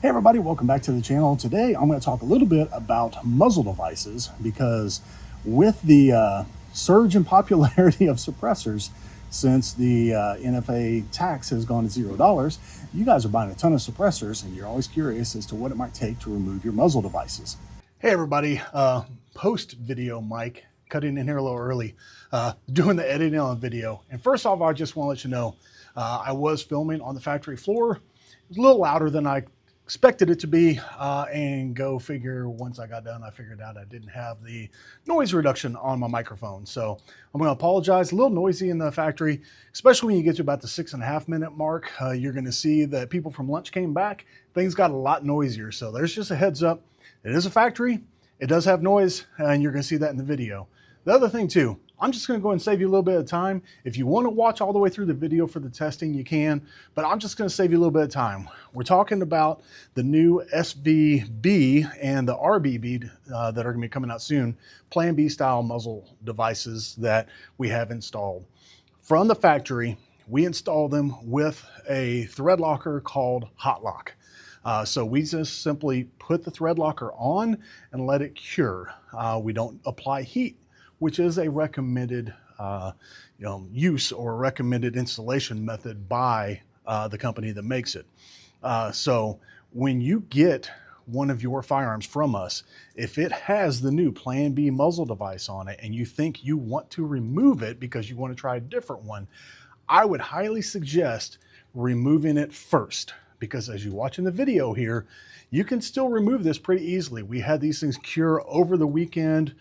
Hey everybody, welcome back to the channel. Today I'm going to talk a little bit about muzzle devices because with the surge in popularity of suppressors since the NFA tax has gone to $0, you guys are buying a ton of suppressors and you're always curious as to what it might take to remove your muzzle devices. Hey everybody, post video Mike, cutting in here a little early, doing the editing on the video. And first off, I just want to let you know, I was filming on the factory floor. It was a little louder than I expected it to be, and go figure, once I got done, I figured out I didn't have the noise reduction on my microphone. So I'm going to apologize. A little noisy in the factory, especially when you get to about the 6.5 minute mark. You're going to see that people from lunch came back. Things got a lot noisier. So there's just a heads up. It is a factory. It does have noise, and you're going to see that in the video. The other thing too, I'm just going to go and save you a little bit of time. If you want to watch all the way through the video for the testing, you can, but I'm just going to save you a little bit of time. We're talking about the new SVB and the RBB that are going to be coming out soon, Plan B style muzzle devices that we have installed. From the factory, we install them with a thread locker called Hot Lock. So we just simply put the thread locker on and let it cure. We don't apply heat, which is a recommended use or recommended installation method by the company that makes it. So when you get one of your firearms from us, if it has the new Plan B muzzle device on it and you think you want to remove it because you want to try a different one, I would highly suggest removing it first, because as you watch in the video here, you can still remove this pretty easily. We had these things cure over the weekend,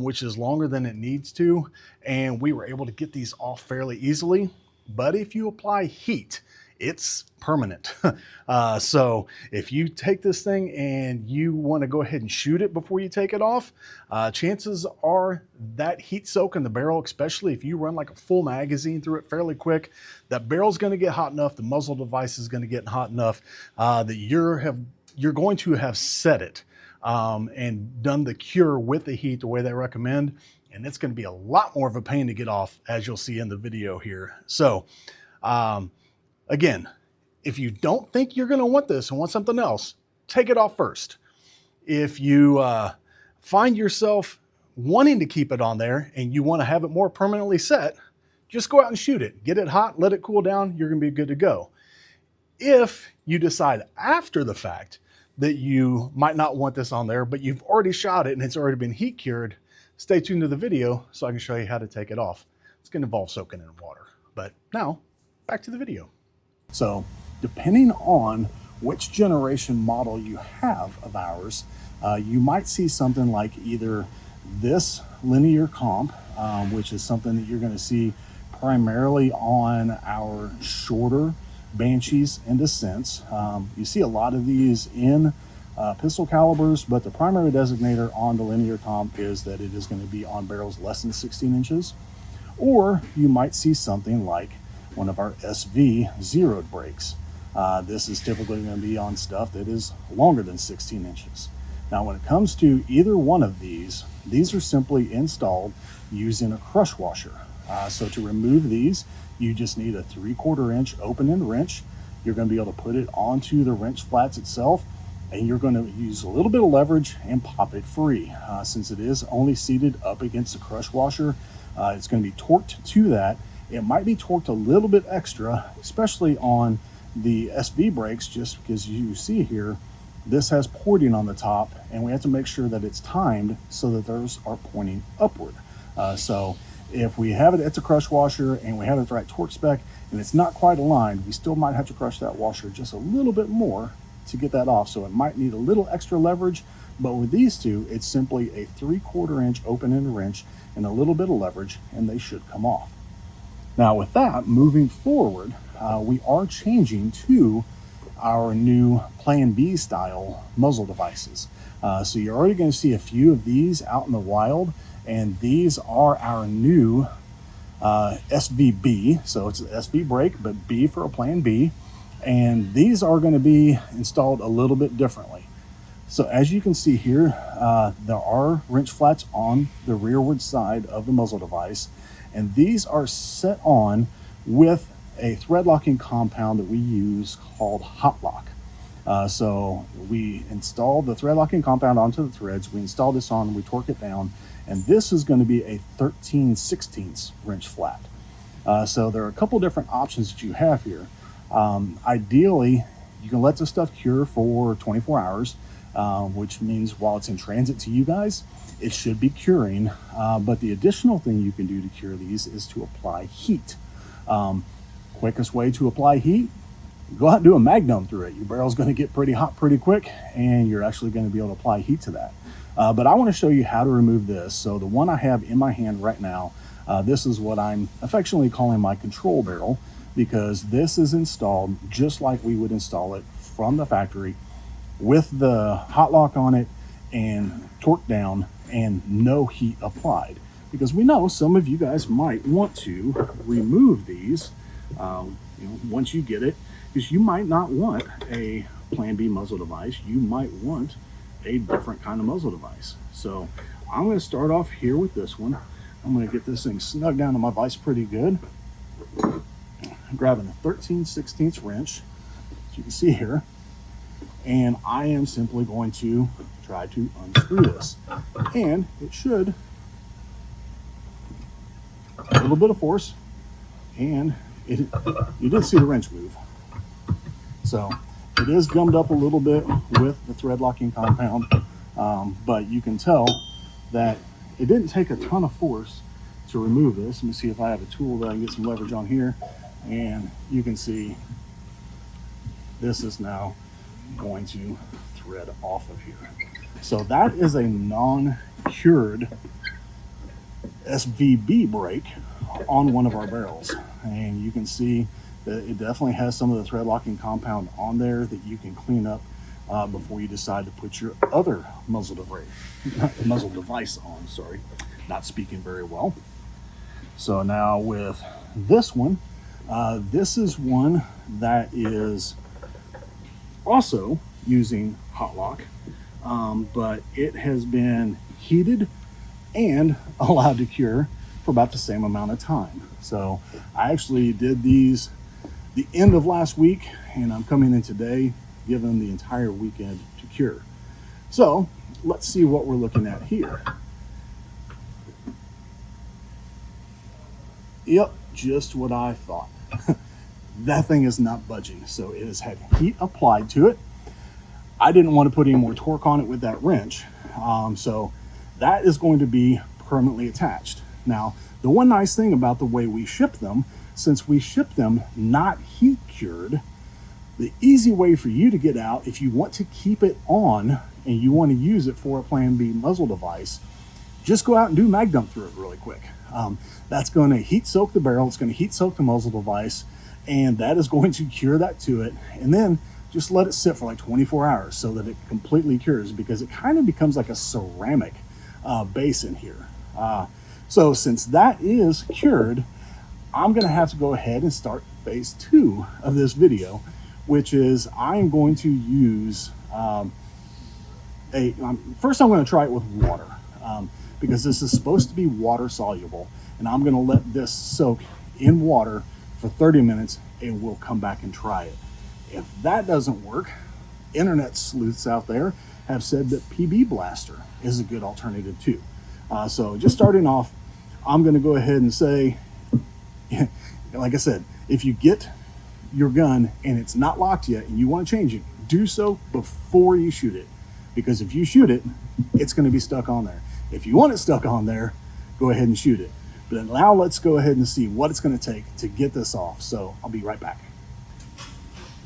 which is longer than it needs to, and we were able to get these off fairly easily. But if you apply heat, it's permanent. So if you take this thing and you want to go ahead and shoot it before you take it off, chances are that heat soak in the barrel, especially if you run like a full magazine through it fairly quick, that barrel's going to get hot enough, the muzzle device is going to get hot enough that you're going to have set it and done the cure with the heat the way they recommend. And it's going to be a lot more of a pain to get off, as you'll see in the video here. So again, if you don't think you're going to want this and want something else, take it off first. If you find yourself wanting to keep it on there and you want to have it more permanently set, just go out and shoot it. Get it hot, let it cool down, you're going to be good to go. If you decide after the fact that you might not want this on there, but you've already shot it and it's already been heat cured, stay tuned to the video so I can show you how to take it off. It's going to involve soaking in water. But now, back to the video. So, depending on which generation model you have of ours, you might see something like either this linear comp, which is something that you're going to see primarily on our shorter Banshees and Ascents. You see a lot of these in pistol calibers, but the primary designator on the linear comp is that it is going to be on barrels less than 16 inches. Or you might see something like one of our SV zeroed brakes. This is typically going to be on stuff that is longer than 16 inches. Now, when it comes to either one of these are simply installed using a crush washer. So to remove these, you just need a 3/4 inch open end wrench. You're going to be able to put it onto the wrench flats itself, and you're going to use a little bit of leverage and pop it free. Since it is only seated up against the crush washer, it's going to be torqued to that. It might be torqued a little bit extra, especially on the SV brakes, just because you see here, this has porting on the top, and we have to make sure that it's timed so that those are pointing upward. So if we have it at the crush washer and we have it at the right torque spec and it's not quite aligned, we still might have to crush that washer just a little bit more to get that off. So it might need a little extra leverage, but with these two, it's simply a 3/4 inch open end wrench and a little bit of leverage, and they should come off. Now with that, moving forward, we are changing to our new Plan B style muzzle devices. So you're already going to see a few of these out in the wild, and these are our new SVB. So it's an SV brake, but B for a Plan B. And these are going to be installed a little bit differently. So as you can see here, there are wrench flats on the rearward side of the muzzle device, and these are set on with a thread locking compound that we use called Hot Lock. So we installed the thread locking compound onto the threads. We installed this on, we torque it down, and this is going to be a 13/16 wrench flat. So there are a couple different options that you have here. Ideally, you can let this stuff cure for 24 hours, which means while it's in transit to you guys, it should be curing. But the additional thing you can do to cure these is to apply heat. Quickest way to apply heat, go out and do a magnum through it. Your barrel's going to get pretty hot pretty quick, and you're actually going to be able to apply heat to that. But I want to show you how to remove this. So the one I have in my hand right now, this is what I'm affectionately calling my control barrel, because this is installed just like we would install it from the factory, with the hot lock on it and torque down and no heat applied. Because we know some of you guys might want to remove these once you get it, because you might not want a Plan B muzzle device. You might want a different kind of muzzle device. So I'm going to start off here with this one. I'm going to get this thing snug down to my vise pretty good. I'm grabbing a 13/16 wrench, as you can see here, and I am simply going to try to unscrew this. And it should, a little bit of force, and you did see the wrench move. So it is gummed up a little bit with the thread locking compound, but you can tell that it didn't take a ton of force to remove this. Let me see if I have a tool that I can get some leverage on here, and you can see this is now going to thread off of here. So that is a non-cured SVB brake on one of our barrels, and you can see that it definitely has some of the thread locking compound on there that you can clean up before you decide to put your other muzzle device on. Sorry, not speaking very well. So now with this one, this is one that is also using hot lock, but it has been heated and allowed to cure for about the same amount of time. So I actually did these the end of last week, and I'm coming in today, giving the entire weekend to cure. So let's see what we're looking at here. Yep, just what I thought. That thing is not budging, so it has had heat applied to it. I didn't want to put any more torque on it with that wrench, so that is going to be permanently attached. Now, the one nice thing about the way we ship them, since we ship them not heat cured, the easy way for you to get out, if you want to keep it on and you want to use it for a Plan B muzzle device, just go out and do mag dump through it really quick. That's going to heat soak the barrel, it's going to heat soak the muzzle device, and that is going to cure that to it. And then just let it sit for like 24 hours so that it completely cures, because it kind of becomes like a ceramic base in here. So since that is cured, I'm going to have to go ahead and start phase 2 of this video, which is I'm going to use first I'm going to try it with water, because this is supposed to be water soluble, and I'm going to let this soak in water for 30 minutes and we'll come back and try it. If that doesn't work, internet sleuths out there have said that PB Blaster is a good alternative too. So just starting off, I'm going to go ahead and say, like I said, if you get your gun and it's not locked yet and you want to change it, do so before you shoot it, because if you shoot it, it's going to be stuck on there. If you want it stuck on there, go ahead and shoot it. But now let's go ahead and see what it's going to take to get this off. So I'll be right back.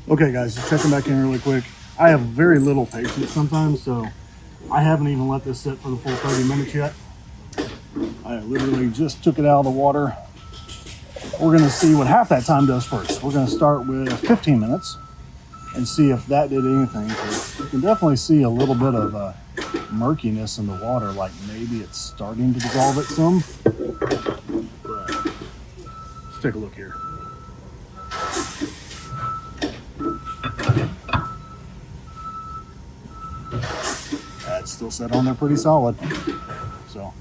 Okay guys, just checking back in really quick. I have very little patience sometimes, so I haven't even let this sit for the full 30 minutes yet. I literally just took it out of the water. We're going to see what half that time does first. We're going to start with 15 minutes and see if that did anything. You can definitely see a little bit of murkiness in the water, like maybe it's starting to dissolve it some. But let's take a look here. That's still set on there pretty solid. So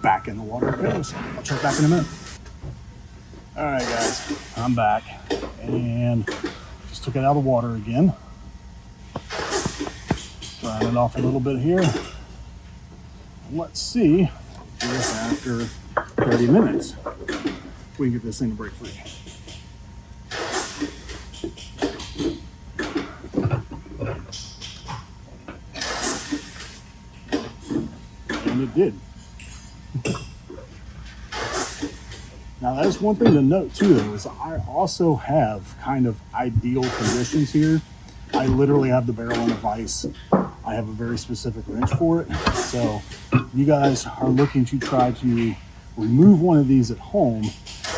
back in the water it goes. I'll check back in a minute. All right guys, I'm back and just took it out of the water again. Round it off a little bit here. Let's see if after 30 minutes we can get this thing to break free. And it did. Now that's one thing to note too, though, is I also have kind of ideal conditions here. I literally have the barrel in a vise. I have a very specific wrench for it. So if you guys are looking to try to remove one of these at home,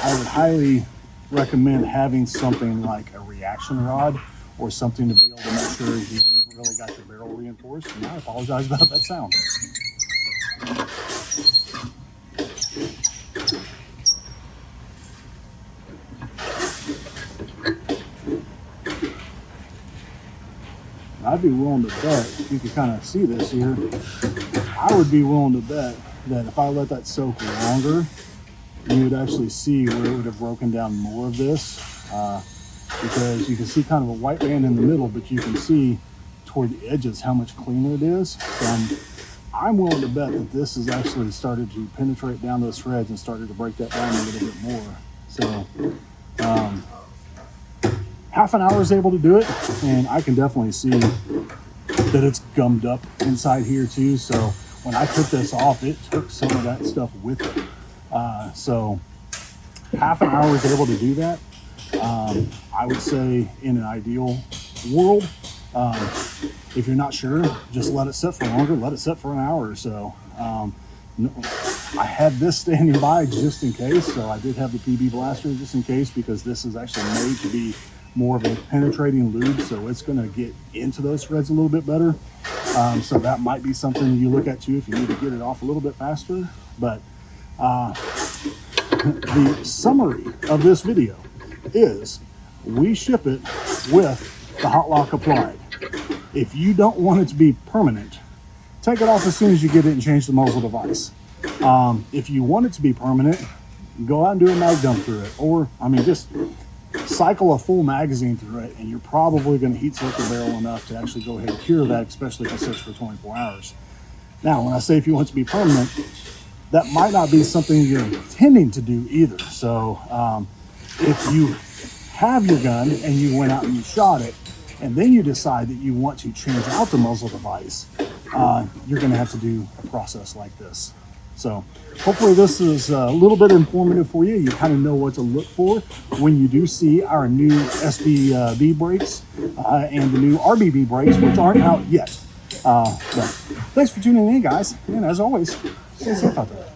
I would highly recommend having something like a reaction rod or something to be able to make sure you've really got your barrel reinforced. And I apologize about that sound. I'd be willing to bet, you can kind of see this here, I would be willing to bet that if I let that soak longer, you would actually see where it would have broken down more of this, because you can see kind of a white band in the middle, but you can see toward the edges how much cleaner it is. So I'm willing to bet that this has actually started to penetrate down those threads and started to break that down a little bit more. So half an hour is able to do it, and I can definitely see that it's gummed up inside here too. So when I took this off, it took some of that stuff with it. So half an hour is able to do that. I would say in an ideal world, if you're not sure, just let it sit for longer, let it sit for an hour or so. I had this standing by just in case, so I did have the PB blaster just in case, because this is actually made to be more of a penetrating lube, so it's going to get into those threads a little bit better. So that might be something you look at too if you need to get it off a little bit faster. But the summary of this video is we ship it with the hot lock applied. If you don't want it to be permanent, take it off as soon as you get it and change the muzzle device. If you want it to be permanent, go out and do a mag dump through it, or I mean just cycle a full magazine through it, and you're probably going to heat soak the barrel enough to actually go ahead and cure that, especially if it sits for 24 hours. Now, when I say if you want it to be permanent, that might not be something you're intending to do either. So if you have your gun and you went out and you shot it, and then you decide that you want to change out the muzzle device, you're going to have to do a process like this. So hopefully this is a little bit informative for you. You kind of know what to look for when you do see our new SBB brakes and the new RBB brakes, which aren't out yet. But thanks for tuning in, guys. And as always, stay safe out there.